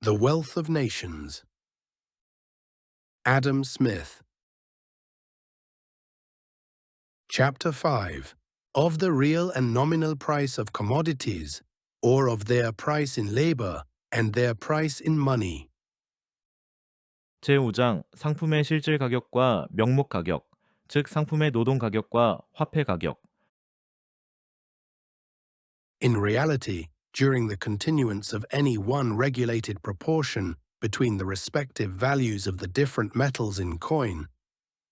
The Wealth of Nations. Adam Smith. Chapter 5. Of the real and nominal price of commodities, or of their price in labor and their price in money. 제5장 상품의 실질 가격과 명목 가격, 즉 상품의 노동 가격과 화폐 가격. In reality, during the continuance of any one regulated proportion between the respective values of the different metals in coin,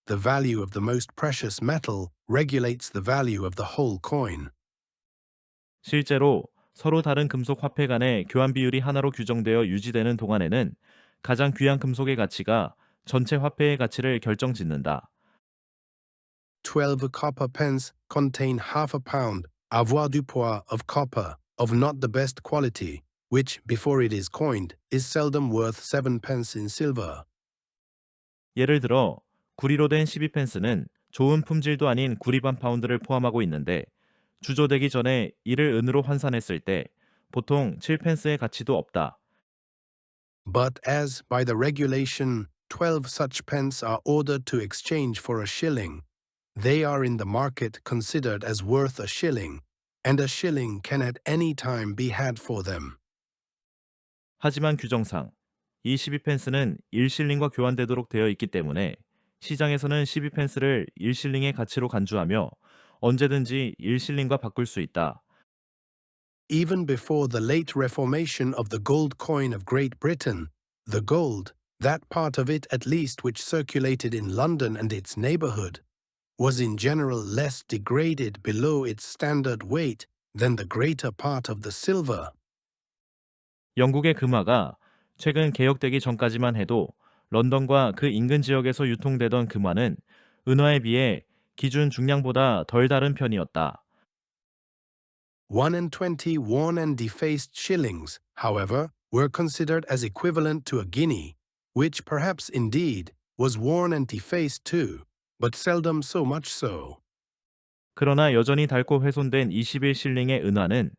the value of the most precious metal regulates the value of the whole coin. 실제로 서로 다른 금속 화폐 간의 교환 비율이 하나로 규정되어 유지되는 동안에는 가장 귀한 금속의 가치가 전체 화폐의 가치를 결정짓는다. 12 copper pence contain half a pound avoirdupois of copper of not the best quality, which, before it is coined, is seldom worth 7 pence in silver. 예를 들어 구리로 된 12펜스는 좋은 품질도 아닌 구리 반 파운드를 포함하고 있는데 주조되기 전에 이를 은으로 환산했을 때 보통 7펜스의 가치도 없다. But as, by the regulation, 12 such pence are ordered to exchange for a shilling, they are in the market considered as worth a shilling, and a shilling can at any time be had for them. 하지만 규정상 이 12펜스는 1실링과 교환되도록 되어 있기 때문에 시장에서는 12펜스를 1실링의 가치로 간주하며 언제든지 1실링과 바꿀 수 있다. Even before the late reformation of the gold coin of Great Britain, the gold, that part of it at least which circulated in London and its neighbourhood, was in general less degraded below its standard weight than the greater part of the silver. 영국의 금화가 최근 개혁되기 전까지만 해도 런던과 그 인근 지역에서 유통되던 금화는 은화에 비해 기준 중량보다 덜 다른 편이었다. 120 worn and defaced shillings, however, were considered as equivalent to a guinea, which perhaps indeed was worn and defaced too, but seldom so much so. 그러나 여전히 닳고 훼손된 21실링의 은화는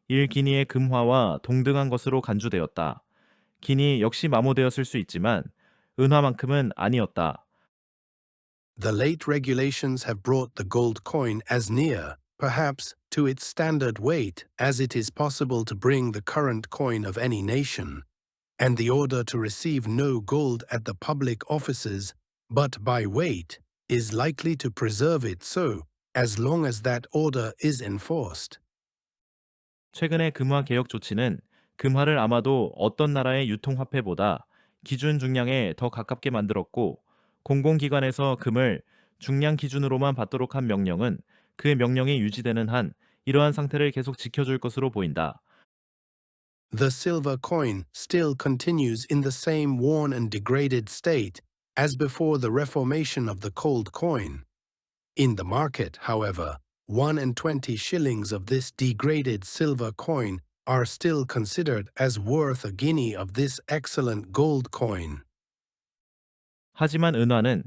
1기니의 금화와 동등한 것으로 간주되었다. 기니 역시 마모되었을 수 있지만 은화만큼은 아니었다. The late regulations have brought the gold coin as near, perhaps, to its standard weight as it is possible to bring the current coin of any nation, and the order to receive no gold at the public offices, but by weight, is likely to preserve it so, as long as that order is enforced. 최근의 금화 개혁 조치는 금화를 아마도 어떤 나라의 유통화폐보다 기준 중량에 더 가깝게 만들었고 공공기관에서 금을 중량 기준으로만 받도록 한 명령은 그 명령이 유지되는 한 이러한 상태를 계속 지켜줄 것으로 보인다. The silver coin still continues in the same worn and degraded state as before the reformation of the cold coin. In the market, however, 120 shillings of this degraded silver coin are still considered as worth a guinea of this excellent gold coin. 하지만 은화는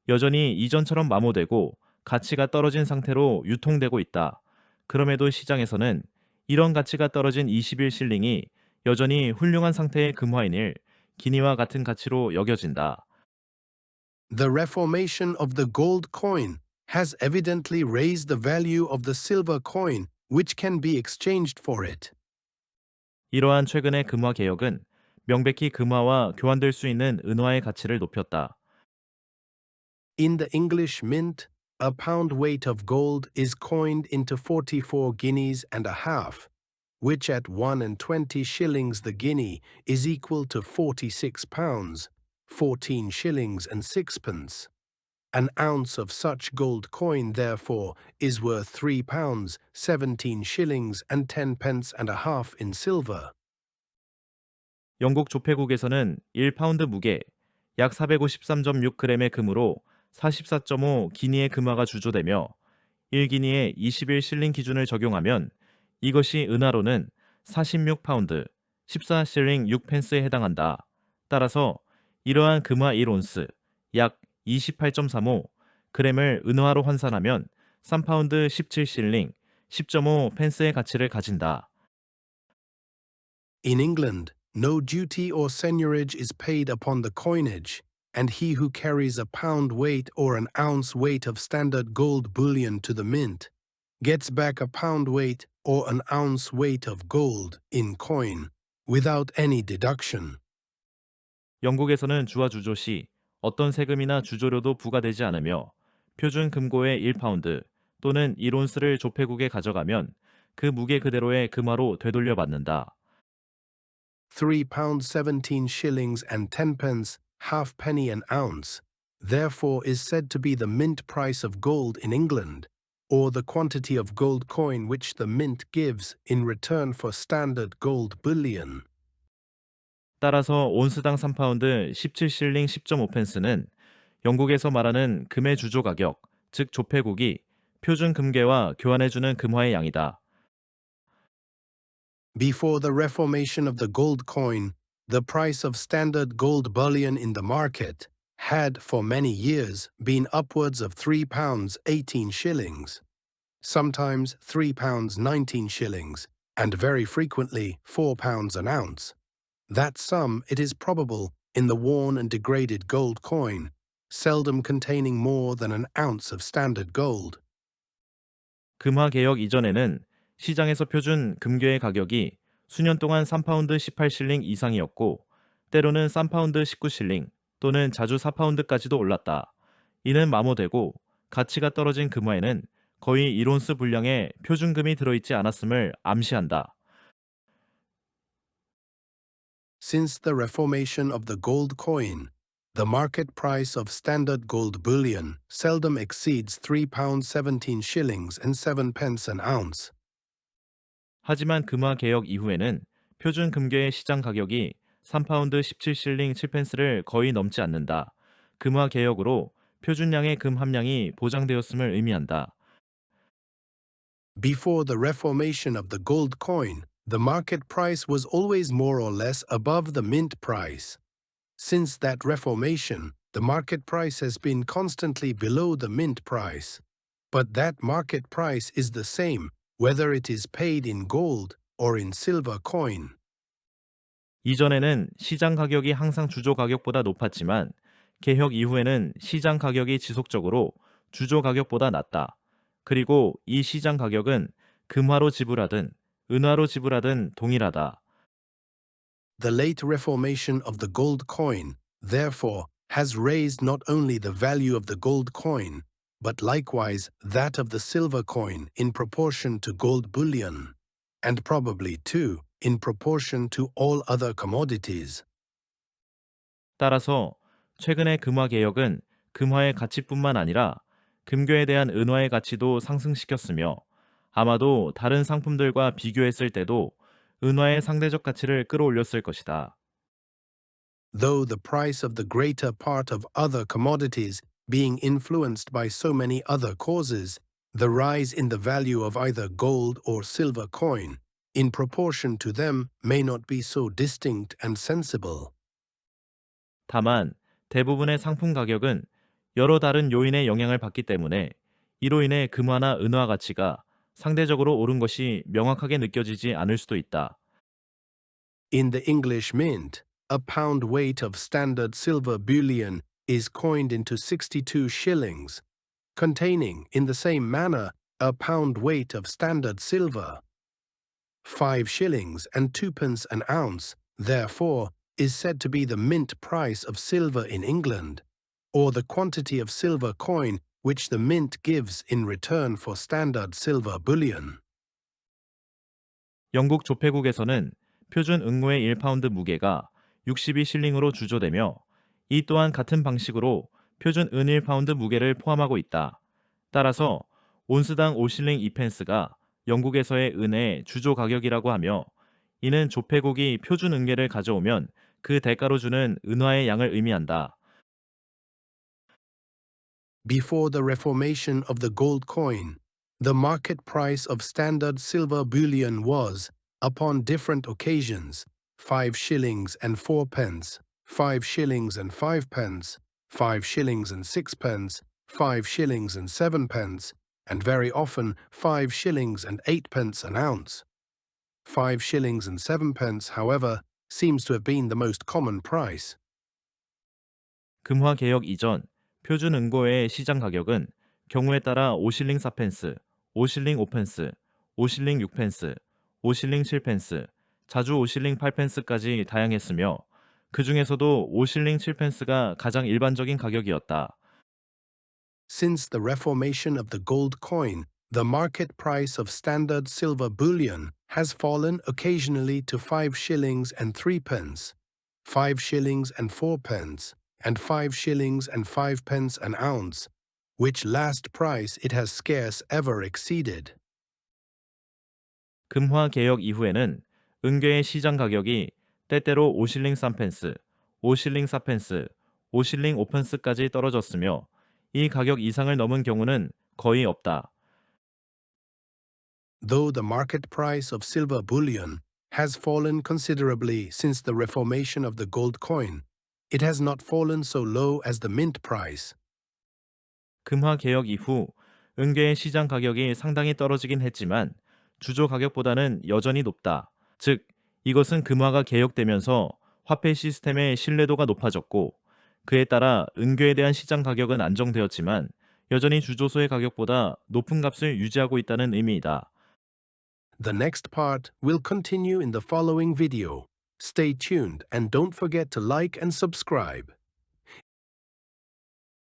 여전히 이전처럼 마모되고 가치가 떨어진 상태로 유통되고 있다. 그럼에도 시장에서는 이런 가치가 떨어진 21실링이 여전히 훌륭한 상태의 금화인일 기니와 같은 가치로 여겨진다. The reformation of the gold coin has evidently raised the value of the silver coin which can be exchanged for it. 이러한 최근의 금화 개혁은 명백히 금화와 교환될 수 있는 은화의 가치를 높였다. In the English mint, a pound weight of gold is coined into 44 guineas and a half, which at 120 shillings the guinea is equal to 46 pounds, 14 shillings and sixpence. An ounce of such gold coin, therefore, is worth 3 pounds, 17 shillings and 10 pence and a half in silver. 영국 조폐국에서는 1파운드 무게 약 453.6g의 금으로 44.5 기니의 금화가 주조되며 1기니에 21실링 기준을 적용하면 이것이 은화로는 46파운드 14실링 6펜스에 해당한다. 따라서 이러한 금화 1온스 약 28.35 g을 은화로 환산하면 3파운드 17실링 10.5 펜스의 가치를 가진다. In England, no duty or seigniorage is paid upon the coinage, and he who carries a pound weight or an ounce weight of standard gold bullion to the mint gets back a pound weight or an ounce weight of gold in coin without any deduction. 영국에서는 주와 주조 시 어떤 세금이나 주조료도 부과되지 않으며 표준 금고의 1파운드 또는 1온스를 조폐국에 가져가면 그 무게 그대로의 금화로 되돌려 받는다. £3 17 shillings and 10 pence, halfpenny an ounce, therefore is said to be the mint price of gold in England, or the quantity of gold coin which the mint gives in return for standard gold bullion. 따라서 온스당 3파운드 17실링 10.5펜스는 영국에서 말하는 금의 주조 가격, 즉 조폐국이 표준 금괴와 교환해주는 금화의 양이다. Before the reformation of the gold coin, the price of standard gold bullion in the market had for many years been upwards of £3 18 shillings, sometimes £3 19 shillings, and very frequently £4 an ounce. That sum, it is probable, in the worn and degraded gold coin, seldom containing more than an ounce of standard gold. 금화 개혁 이전에는 시장에서 표준 금괴의 가격이 수년 동안 3파운드 18실링 이상이었고 때로는 3파운드 19실링 또는 자주 4파운드까지도 올랐다. 이는 마모되고 가치가 떨어진 금화에는 거의 1온스 분량의 표준금이 들어있지 않았음을 암시한다. Since the reformation of the gold coin, the market price of standard gold bullion seldom exceeds £3 17 shillings and 7 pence an ounce. 하지만 금화 개혁 이후에는 표준 금괴의 시장 가격이 3파운드 17실링 7펜스를 거의 넘지 않는다. 금화 개혁으로 표준량의 금 함량이 보장되었음을 의미한다. Before the reformation of the gold coin, the market price was always more or less above the mint price. Since that reformation, the market price has been constantly below the mint price. But that market price is the same whether it is paid in gold or in silver coin. 이전에는 시장 가격이 항상 주조 가격보다 높았지만 개혁 이후에는 시장 가격이 지속적으로 주조 가격보다 낮다. 그리고 이 시장 가격은 금화로 지불하든 은화로 지불하든 동일하다. The late reformation of the gold coin, therefore, has raised not only the value of the gold coin, but likewise that of the silver coin in proportion to gold bullion, and probably, too, in proportion to all other commodities. 따라서 최근의 금화 개혁은 금화의 가치뿐만 아니라 금괴에 대한 은화의 가치도 상승시켰으며 아마도 다른 상품들과 비교했을 때도 은화의 상대적 가치를 끌어올렸을 것이다. Though the price of the greater part of other commodities being influenced by so many other causes, the rise in the value of either gold or silver coin, in proportion to them, may not be so distinct and sensible. 다만 대부분의 상품 가격은 여러 다른 요인의 영향을 받기 때문에 이로 인해 금화나 은화 가치가 상대적으로 오른 것이 명확하게 느껴지지 않을 수도 있다. In the English Mint, a pound weight of standard silver bullion is coined into 62 shillings, containing, in the same manner, a pound weight of standard silver. 5 shillings and 2 pence an ounce, therefore, is said to be the mint price of silver in England, or the quantity of silver coin which the mint gives in return for standard silver bullion. 영국 조폐국에서는 표준 응모의 1파운드 무게가 62실링으로 주조되며 이 또한 같은 방식으로 표준 은 1파운드 무게를 포함하고 있다. 따라서 온스당 5실링 2펜스가 영국에서의 은의 주조 가격이라고 하며 이는 조폐국이 표준 은계를 가져오면 그 대가로 주는 은화의 양을 의미한다. Before the reformation of the gold coin, the market price of standard silver bullion was, upon different occasions, 5 shillings and 4 pence, 5 shillings and 5 pence, 5 shillings and 6 pence, 5 shillings and 7 pence, and very often 5 shillings and 8 pence an ounce. 5 shillings and 7 pence, however, seems to have been the most common price. 금화 개혁 이전 표준 은고의 시장 가격은 경우에 따라 5실링 4펜스, 5실링 5펜스, 5실링 6펜스, 5실링 7펜스, 자주 5실링 8펜스까지 다양했으며 그 중에서도 5실링 7펜스가 가장 일반적인 가격이었다. Since the reformation of the gold coin, the market price of standard silver bullion has fallen occasionally to 5 shillings and 3 pence, 5 shillings and 4 pence, and 5 shillings and 5 pence an ounce, which last price it has scarce ever exceeded. 금화 개혁 이후에는 은괴의 시장 가격이 때때로 5실링 3펜스, 5실링 4펜스, 5실링 5펜스까지 떨어졌으며 이 가격 이상을 넘은 경우는 거의 없다. Though the market price of silver bullion has fallen considerably since the reformation of the gold coin, it has not fallen so low as the mint price. 금화 개혁 이후 은괴의 시장 가격이 상당히 떨어지긴 했지만 주조 가격보다는 여전히 높다. 즉, 이것은 금화가 개혁되면서 화폐 시스템의 신뢰도가 높아졌고 그에 따라 은괴에 대한 시장 가격은 안정되었지만 여전히 주조소의 가격보다 높은 값을 유지하고 있다는 의미이다. The next part will continue in the following video. Stay tuned and don't forget to like and subscribe.